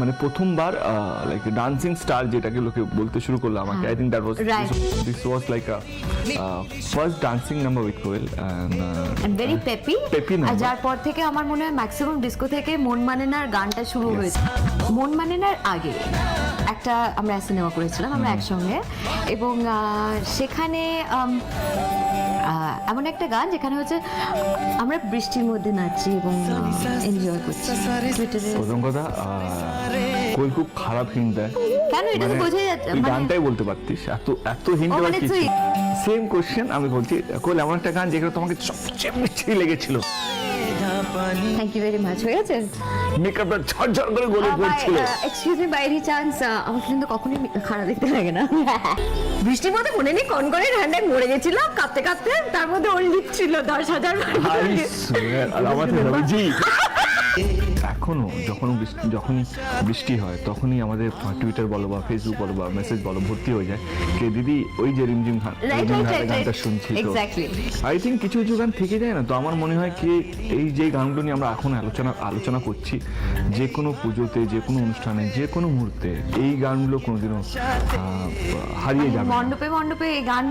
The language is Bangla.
মানে প্রথমবার লাইক ডান্সিং স্টার যেটাকে লোকে বলতে শুরু করলো আমাকে, I think that was this was like a first dancing number with Koel and very peppy. আর যার পর থেকে আমার মনে হয় ম্যাক্সিমাম ডিস্কো থেকে মন মানে নার গানটা শুরু হয়েছে। মন মানে নার আগে একটা আমরা সিনেমা করেছিলাম আমরা একসঙ্গে, এবং সেখানে এমন একটা গান যেখানে হচ্ছে আমরা বৃষ্টির মধ্যে নাচছি এবং এনজয় করছি। প্রথম কথা কোয়েল খুব খারাপ হিন্ট দেয়। কেন? এটা তো বোঝা যাচ্ছে, তুই গানটাই বলতে পারতিস, এত এত হিন্ট দেওয়ার মানে কি তুই সেম কোশ্চেন আমি বলছি। কোয়েল এমন একটা গান যেখানে তোমাকে সবচেয়ে মিষ্টি লেগেছিল। Thank you very much. হয়ে গেছে মেকআপটা ঝরঝর করে গলে পড়ছিল। Excuse me, by any chance আমার কিন্তু কখনোই খারাপ দেখতে লাগে না। বৃষ্টির মধ্যে মনে নেই কোন করে ঠান্ডায় মরে গেছিলাম কাঁপতে কাঁপতে, তার মধ্যে ওর লিপ ছিল 10,000। এখনো যখনই বৃষ্টি হয় তখনই আমাদের টুইটার বলো বা ফেসবুক বলো বা মেসেজ বলো ভর্তি হয়ে যায় কে দিদি ওই যে রিমঝিম গানটা শুনছি। তো আই থিঙ্ক কিছু কিছু গান থেকে যায় না। তো আমার মনে হয় কি এই যে গানগুলো নিয়ে আমরা এখন আলোচনা করছি, যে কোনো পুজোতে যে কোনো অনুষ্ঠানে যে কোনো মুহূর্তে এই গানগুলো কোনোদিনও হারিয়ে যাবে না। মণ্ডপে মণ্ডপে এই গান